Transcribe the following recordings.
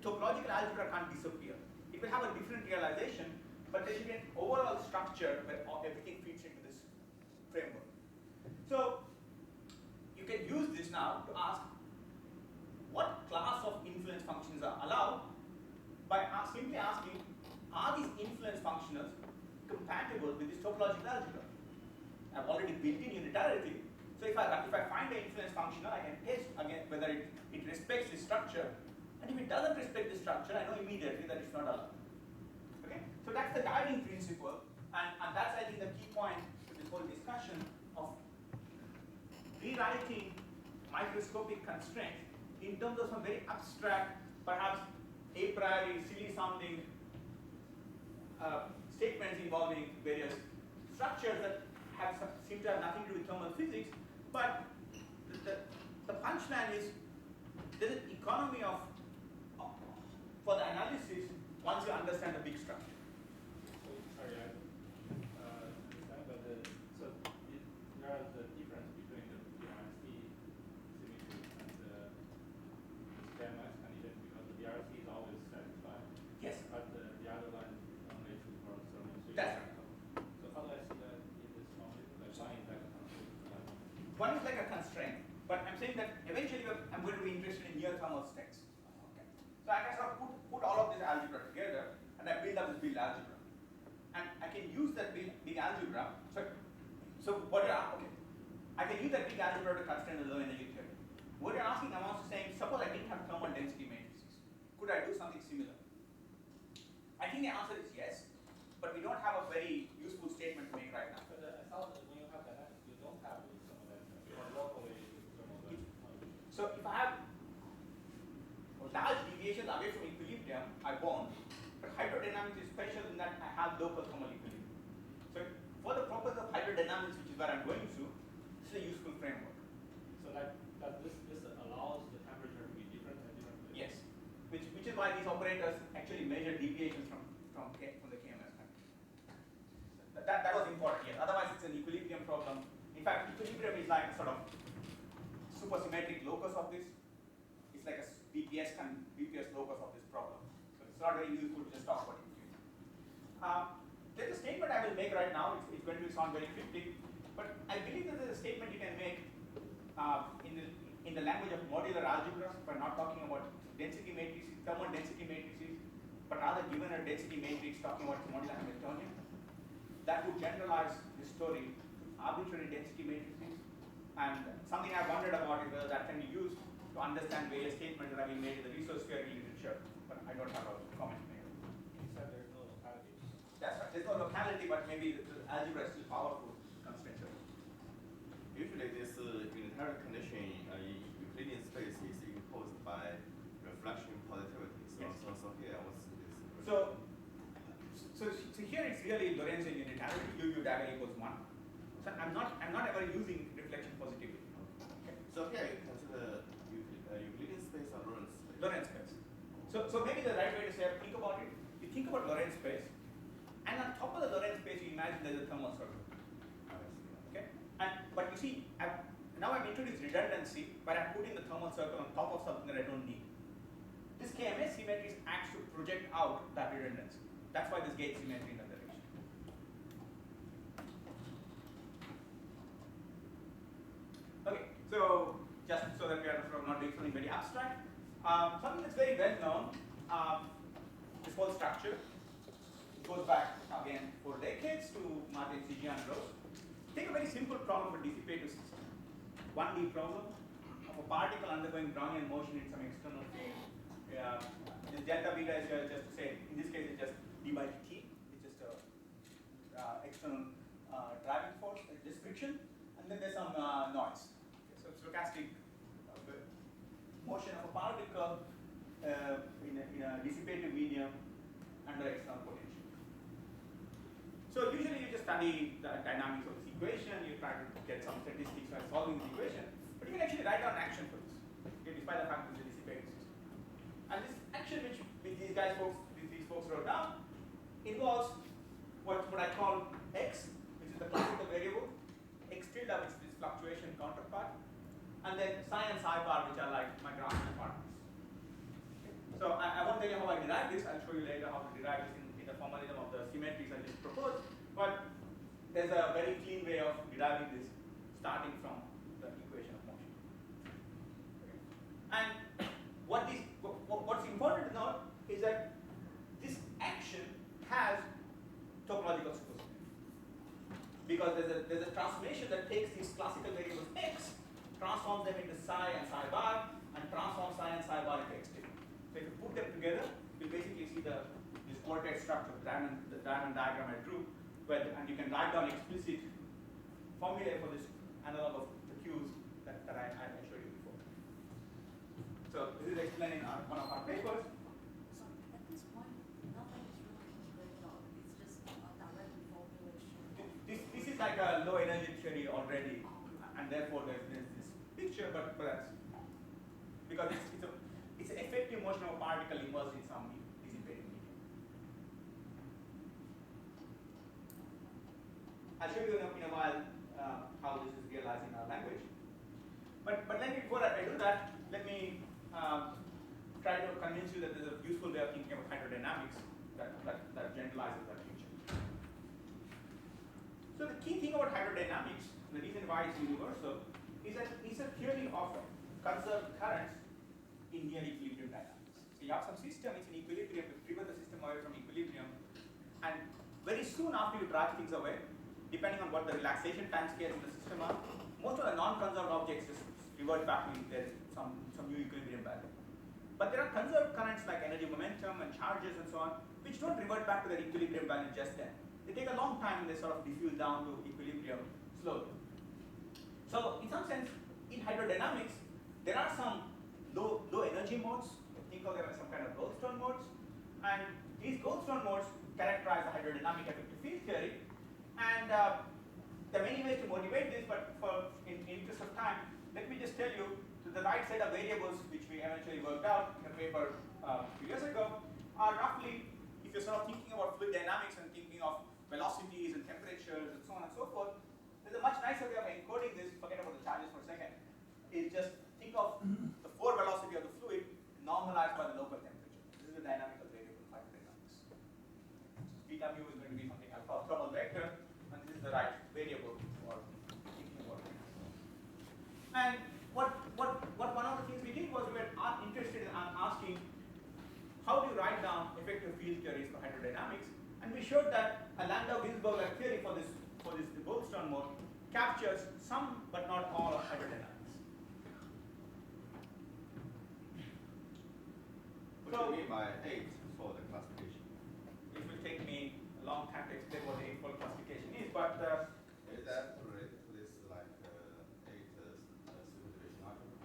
topological algebra can't disappear. It will have a different realization, but there should be an overall structure where everything fits into this framework. So you can use this now to ask what class of influence functions are allowed by simply asking, are these influence functionals compatible with this topological algebra? I've already built in unitarity. So if I find an influence functional, I can test again whether it respects this structure. And if it doesn't respect this structure, I know immediately that it's not allowed. Okay? So that's the guiding principle, and that's, I think, the key point to this whole discussion of rewriting microscopic constraints in terms of some very abstract, perhaps a priori, silly sounding statements involving various structures that seem to have nothing to do with thermal physics, but the punchline is there's an economy for the analysis once you understand the big structure. So, sorry, I understand, but there are the difference between the BRC symmetry and the SJARZYNSKI condition, because the BRC is always satisfied. Yes. But the other one only true for thermal physics. That's right. So how do I see that in this formula? Like one is like a constraint. One is like a constraint, but I'm saying that eventually I'm going to be interested in near thermal states. Okay. So I can sort of put all of this algebra together, and I build up this big algebra. And I can use that big algebra. So what okay. I can use that big algebra to constrain the low energy theory. What you're asking, I'm also saying, suppose I didn't have thermal density matrices. Could I do something similar? I think the answer is yes, but we don't have a very useful statement to make right now. But I thought that when you have dynamics, you don't have this thermal density. You are locally thermal density. So if I have large deviations away from equilibrium, I won't. But hydrodynamics is special in that I have local thermal equilibrium. So for the purpose of hydrodynamics, which is where I'm going to, this is a useful framework. So that this allows the temperature to be different at different places. Yes, which is why these operators actually measure deviations from the KMS. That was important. Yes. Otherwise, it's an equilibrium problem. In fact, equilibrium is like a sort of supersymmetric locus of this. It's like a BPS locus of this problem. So it's not very useful to just talk about equilibrium. There's a statement I will make right now. It's going to sound very cryptic, but I believe that there's a statement you can make in the language of modular algebra. We're not talking about density matrices, thermal density matrices, but rather given a density matrix talking about modular Hamiltonian. That would generalize the story to arbitrary density matrices. And something I've wondered about is whether that can be used to understand various statements that have been made in the resource theory literature, but I don't have a comment to make. You said there's no locality. That's right. There's no locality, but maybe the algebra is still powerful constraint. Usually this unitary condition in Euclidean space is imposed by reflection positivity. So, yes. so here what's this? So here it's really Lorentzian unitarity, u dagger equals 1. So I'm not ever using reflection positivity. Okay. So here you consider Euclidean space or Lorentz space? Lorentz space. So maybe the right way to say, think about it, you think about Lorentz space, and on top of the Lorentz space you imagine there's a thermal circle. Okay? But you see, now I've introduced redundancy, but I'm putting the thermal circle on top of something that I don't need. This KMS symmetry acts to project out that redundancy. That's why this gate symmetry in that direction. Okay, so just so that we are not doing something very abstract, something that's very well known, this whole structure. It goes back again 4 decades to Martin Sigia and Rose. Take a very simple problem of a dissipative system. 1D problem of a particle undergoing Brownian motion in some external field. This delta beta is just to say, in this case, it's just d by dt. It's just a external driving force, just friction, and then there's some noise. Okay, so stochastic motion of a particle in a dissipative medium under external potential. So usually you just study the dynamics of this equation, you try to get some statistics by solving this equation, but you can actually write down action for this, okay, despite the fact that it's a dissipative system. And this action which these folks wrote down involves what I call x, which is the classical variable, x tilde, which is this fluctuation counterpart, and then psi and psi bar, which are like my Gramian particles. Okay. So I won't derive this. I'll show you later how to derive this in the formalism of the symmetries I just proposed. But there's a very clean way of deriving this, starting from the equation of motion. And what's important to note is that this action has topological supersymmetry, because there's a transformation that takes these classical variables x, transforms them into psi and psi bar, and transforms psi and psi bar into x different. So if you put them together, you'll basically see this quartet structure, the diamond diagram I drew, and you can write down explicit formulae for this analog of the Qs that I showed you before. So this is explained in one of our papers. So at this point, nothing is really written down. It's just a direct formulation. This is like a low energy theory already, and therefore there's this picture, but that's because it's an effective motion of a particle immersed in some dissipating medium. I'll show you in a while how this is realized in our language. But let me, before I do that, let me try to convince you that there's a useful way of thinking about hydrodynamics that generalizes that picture. So the key thing about hydrodynamics, the reason why it's universal, is that it's a theory of conserved currents in near equilibrium dynamics. So you have some system, it's in equilibrium, you driven the system away from equilibrium, and very soon after you drive things away, depending on what the relaxation time scales in the system are, most of the non-conserved objects just revert back to there's some new equilibrium value. But there are conserved currents like energy momentum and charges and so on, which don't revert back to their equilibrium value just then. They take a long time and they sort of diffuse down to equilibrium slowly. So in some sense, in hydrodynamics, there are some low energy modes. Think of them as some kind of Goldstone modes. And these Goldstone modes characterize the hydrodynamic effective field theory. And there are many ways to motivate this, but in interest of time, let me just tell you that the right set of variables, which we eventually worked out in a paper a few years ago, are roughly, if you're sort of thinking about fluid dynamics and thinking of velocities and temperatures and so on and so forth, there's a much nicer way of encoding this, forget about the charges for a second, is just think of the forward velocity of the fluid normalized by the local temperature. This is the dynamical variable of hydrodynamics. Beta mu is going to be something alpha thermal vector, and this is the right variable for thinking about it. And what one of the things we did was we were interested in asking how do you write down effective field theories for hydrodynamics, and we showed that a Landau-Ginzburg theory for this Goldstone mode captures some but not all of hydrodynamics. What do you mean by 8 for the classification? It will take me a long time to explain what the eightfold classification is, but Is that related to this like 8 superdivision algebra?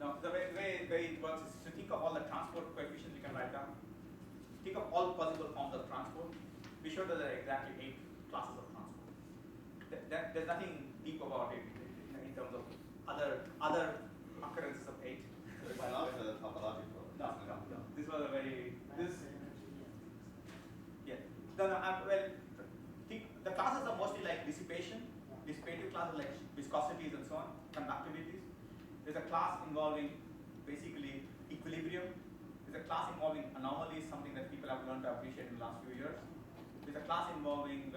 no. The way it works is to think of all the transport coefficients you can write down. Think of all possible forms of transport. We showed that there are exactly 8 classes of transport. There's nothing deep about it in terms of other occurrences of 8. So it's not topological. No. This was a very the classes are mostly like dissipation, dissipative classes like viscosities and so on, conductivities. There's a class involving basically equilibrium. There's a class involving anomalies, something that people have learned to appreciate in the last few years. There's a class involving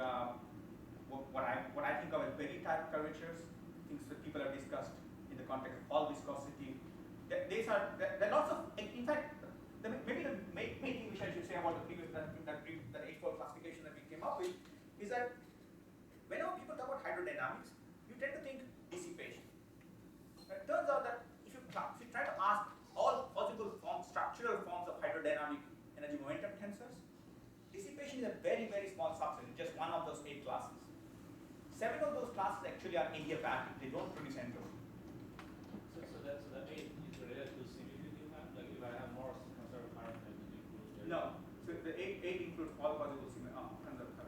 what I think of as Berry type curvatures, things that people have discussed in the context of Hall viscosity. There are lots of, in fact, maybe the main thing which I should say about the previous that eightfold classification that we came up with is that whenever people talk about hydrodynamics, you tend to think dissipation. It turns out that if you try to ask all possible structural forms of hydrodynamic energy momentum tensors, dissipation is a very, very small subset, it's just one of those 8 classes. 7 of those classes actually are adiabatic, they don't produce entropy. So that 8 is related to symmetry you have? Like if I have more conserved current, then it includes the... No, so the 8 includes all possible conserved currents.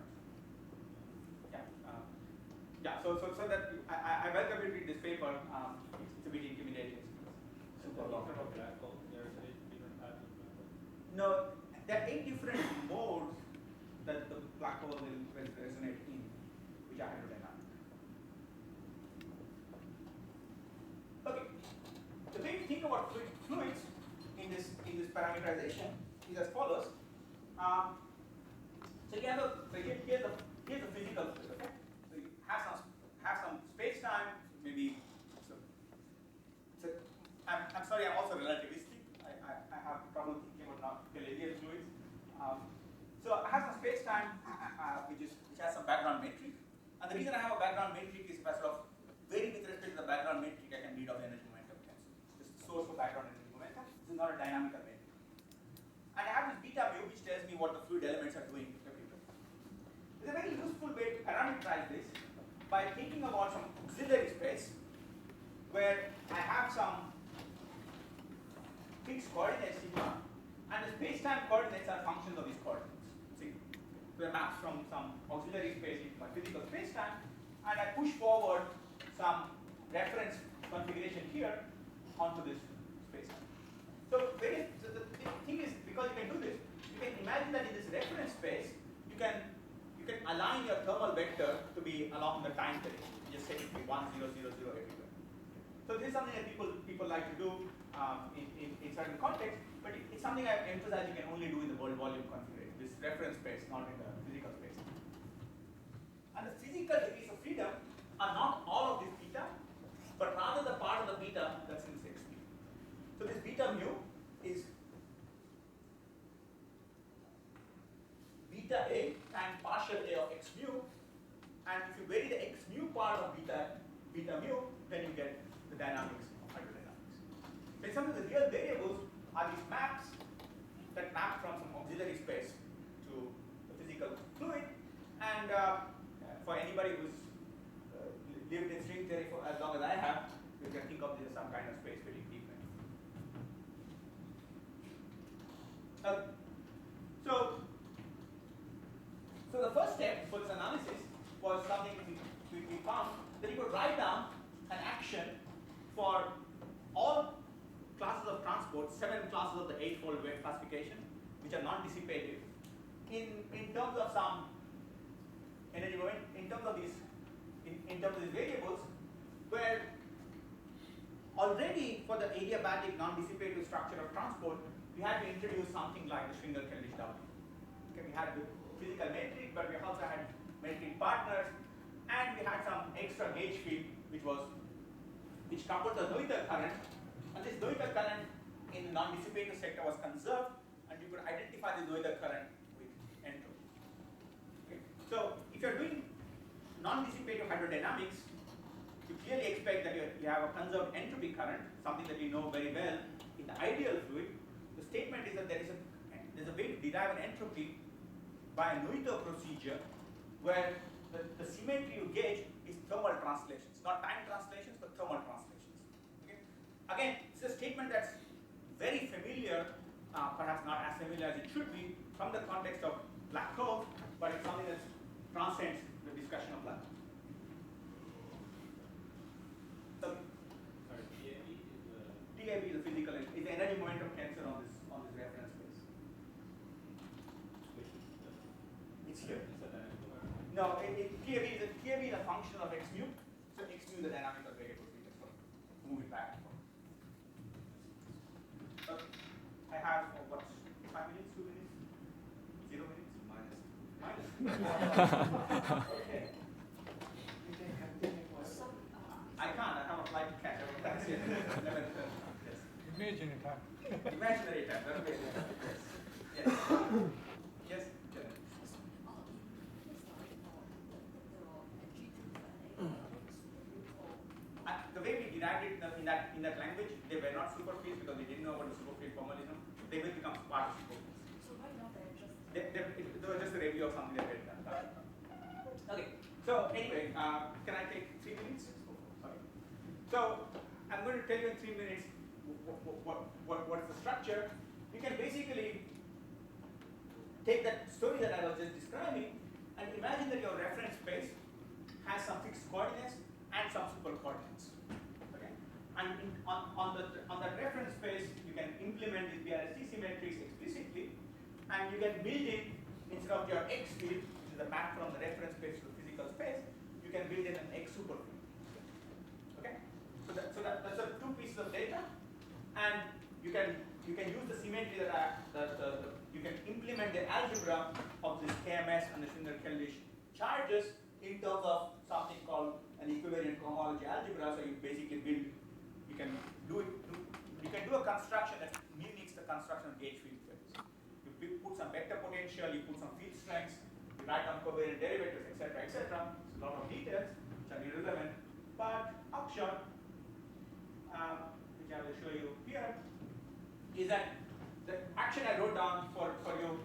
So that I welcome you to read this paper. It's a bit intimidating. Super long. About black hole, there's 8 different types of black hole. No, there are 8 different modes that the black hole will resonate in, which are hydrodynamic. Okay. The way we think about fluids in this parameterization is as follows. So you have here's the physical fluid. Okay? So you have some space time, maybe. So I'm sorry, I'm also relativistic. I have trouble thinking about Galilean fluids. So I have some space time which has some background metric, and the reason I have a background metric is if I sort of vary with respect to the background metric, I can read out the energy momentum tensor. This is the source of background energy momentum. This is not a dynamical metric. And I have this beta mu which tells me what the fluid elements are doing everywhere. It's a very useful way to parameterize this by thinking about some auxiliary space where I have some fixed coordinates sigma, and the space-time coordinates are functions of these coordinates. See, they're maps from some auxiliary space into my physical space-time, and I push forward some reference configuration here onto this space-time. So the thing is, because you can do this, you can imagine that in this reference space, you can align your thermal vector to be along the time direction. You just set it to be 1, 0, 0, 0 everywhere. So this is something that people like to do in certain contexts, but it's something I emphasize you can only do in the world volume configuration, this reference space, not in the physical space. And the physical degrees of freedom are not all of this beta, but rather the part of the beta that's in this xp. So this beta mu is beta A times partial A of x mu, and if you vary the x mu part of beta mu, then you get the dynamics of hydrodynamics. Then some of the real variables are these maps that map from some auxiliary space to the physical fluid, and for anybody who's lived in string theory for as long as I have, you can think of this as some kind of space filling defect. So the first step for this analysis was something we found that you could write down an action for all classes of transport, 7 classes of the 8-fold wave classification, which are non-dissipative, in terms of some energy moment, in terms of these variables, where already for the adiabatic non-dissipative structure of transport, we had to introduce something like the Schwinger-Keldysh W. Okay, we had the physical metric, but we also had metric partners, and we had some extra gauge field which coupled the Noether current, and this Noether current in the non-dissipative sector was conserved, and you could identify the Noether current with entropy. Okay. So if you're doing non-dissipative hydrodynamics, you clearly expect that you have a conserved entropy current, something that we know very well in the ideal fluid. The statement is that there's a way to derive an entropy by a Noether procedure where the symmetry you gauge is thermal translations, not time translations, but thermal translations. Okay? Again, it's a statement that's very familiar, perhaps not as familiar as it should be, from the context of black holes, but it's something that transcends the discussion of black holes. So, DAB is the physical, is the energy momentum tensor on this reference space. It's here. No, TAB is a function of x mu. So x mu is the dynamical variable. We just move it back. Okay. I have what? 5 minutes, 2 minutes, 0 minutes, minus. Okay. I can't. I have a flight to catch. That's it. 11:30. Yes. Imaginary time. Imaginary time. Okay. Yes. Yes. The way we derived it in that language, they were not superfields because we didn't know about the superfield formalism. They will become part of superfields. So why not just? They were just a review of something that we had done. Okay. So anyway, can I take 3 minutes? Okay. So I'm going to tell you in 3 minutes what's the structure. You can basically take that story that I was just describing and imagine that your reference space has some fixed coordinates and some super coordinates. Okay? And on the reference space, you can implement these BRST symmetries explicitly, and you can build in, instead of your x field, which is a map from the reference space to the physical space, you can build in an x superfield. Okay? So that's the 2 pieces of data, and you can use the symmetry that the can implement the algebra of this KMS and the Schwinger-Keldysh charges in terms of something called an equivariant cohomology algebra. So you basically build, you can do a construction that mimics the construction of gauge field theories. You put some vector potential, you put some field strengths, you write down covariant derivatives, etc., etc. It's a lot of details which are irrelevant, but upshot, which I will show you here, is that the action I wrote down for you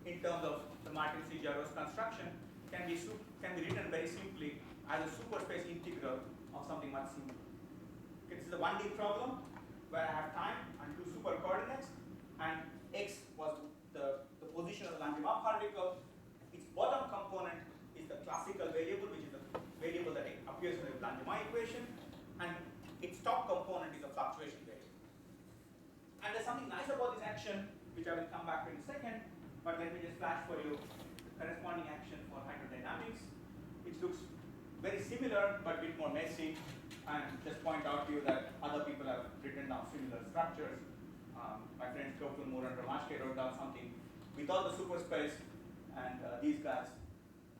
in terms of the Martin-Cz-Jaros construction can be written very simply as a superspace integral of something much simpler. Okay, this is a 1D problem where I have time and two super coordinates, and x was the position of the Langevin particle. Its bottom component is the classical variable, which is the variable that appears in the Langevin equation, and its top component is a fluctuation variable. And there's something nice about this action, which I will come back to in a second, but let me just flash for you the corresponding action for hydrodynamics, which looks very similar but a bit more messy, and just point out to you that other people have written down similar structures. My friends Mukund and Rangamani wrote down something without the superspace, and these guys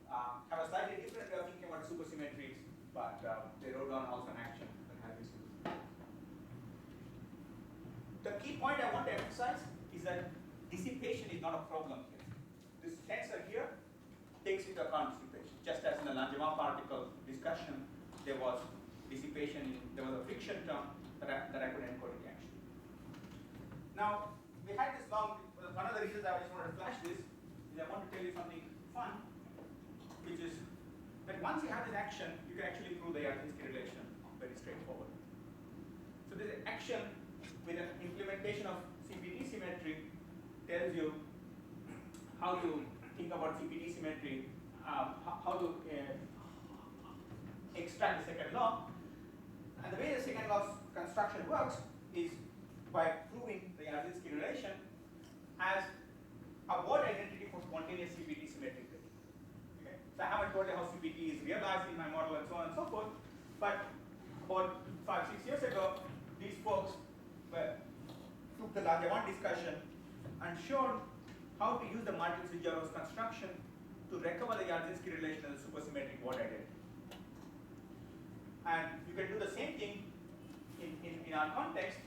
have a slightly different way of thinking about supersymmetries, but they wrote down also an action that has this. The key point I want to emphasize is that dissipation is not a problem here. This tensor here takes into account dissipation. Just as in the Langevin particle discussion, there was dissipation, there was a friction term that I could encode in the action. Now, we had this long, one of the reasons I just wanted to flash this is I want to tell you something fun, which is that once you have this action, you can actually prove the Jarzynski relation very straightforward. So this action with an implementation of CPT symmetry tells you how to think about CPT symmetry, how to extract the second law. And the way the second law construction works is by proving the Jarzynski relation as a word identity for spontaneous CPT symmetry. Okay? So I haven't told you how CPT is realized in my model and so on and so forth, but about 5-6 years ago, these folks took the Langevin discussion and showed how to use the Martin-Cz-Jaros construction to recover the Jarzynski relation as a supersymmetric word identity. And you can do the same thing in our context,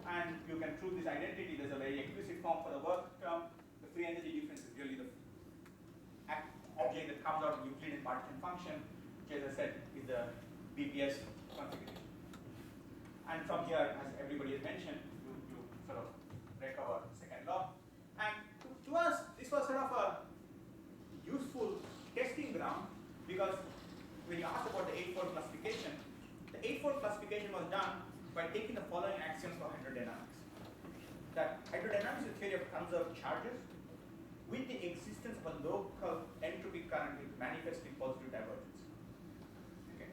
and you can prove this identity. There's a very explicit form for the work term. The free energy difference is really the object that comes out of the Euclidean partition function, which, as I said, is the BPS configuration. And from here, as everybody has mentioned, you sort of recover the second law. And to us, this was sort of a useful testing ground, because when you ask about the eightfold classification, the eightfold classification was done by taking the following axioms for hydrodynamics. That hydrodynamics is a theory of conserved charges with the existence of a local entropy current with manifestly positive divergence. Okay.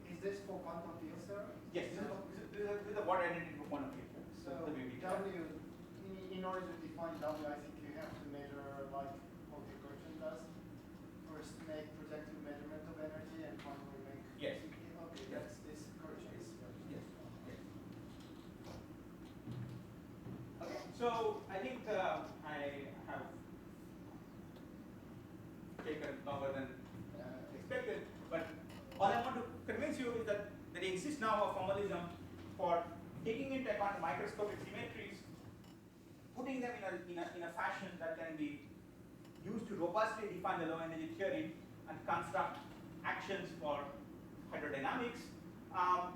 Is this for quantum field theory? Yes, this is the word identity for quantum field theory. So W, in order to define W, I think you have to measure like what the equation does. First make projective measurement of energy and finally make. Yes. Okay, Yes. that's this equation. Yes. Yes. Okay. So I think I have taken longer than expected, but all I want to convince you is that there exists now a formalism for taking into account the microscopic symmetries, putting them in a fashion that can be used to robustly define the low energy theory and construct actions for hydrodynamics. A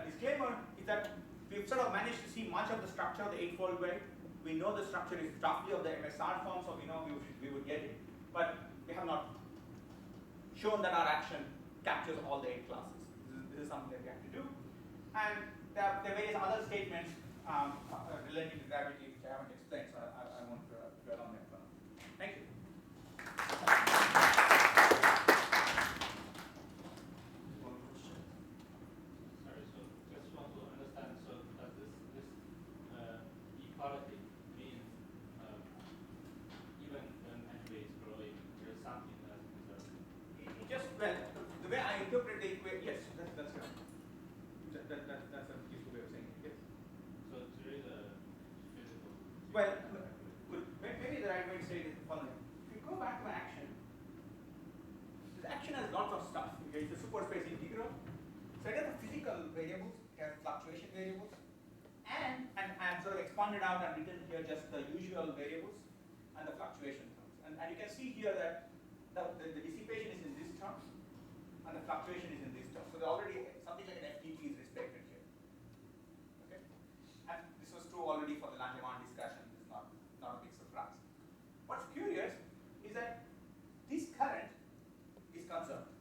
disclaimer is that we've sort of managed to see much of the structure of the eightfold way. We know the structure is roughly of the MSR form, so we know we would get it. But we have not shown that our action captures all the 8 classes. This is something that we have to do. And there are various other statements related to gravity which I haven't explained, so I won't dwell on that for now. Thank you. Sorry, so just want to understand, so does this equality mean even when energy is growing, there's something that's conserved? It just, well, the way I interpret the equation, yes, that's right. That's a useful way of saying it, yes. So there is a physical. Well, maybe there I'm going to say is the following. If you go back to action, this action has lots of stuff. Okay, it's a superspace integral. So it has the physical variables, it has fluctuation variables, and sort of expanded out and written here just the usual variables and the fluctuation terms. And you can see here that the dissipation is in this term, and the fluctuation is in this term. So already something like an FDT is respected here. Okay, and this was true already for the Langevin discussion. It's not a big surprise. What's curious is that this current is conserved,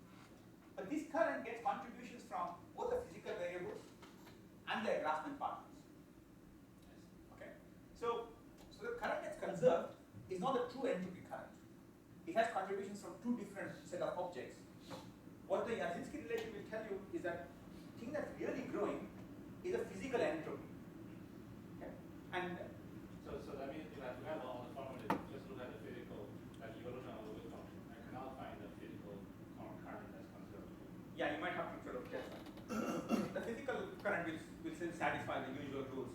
but this current gets contributions from both the physical variables and the Grassmann partners. Okay, so the current that's conserved is not a true entropy current. It has contributions from two different set of objects. What the Jarzynski relation will tell you is that the thing that's really growing is a physical entropy. Okay? And so that means if I have all the formula, just look at the physical, like evolution of the wave function, I cannot find the physical current that's conserved. yeah, you might have to sort of guess that. The physical current will still satisfy the usual rules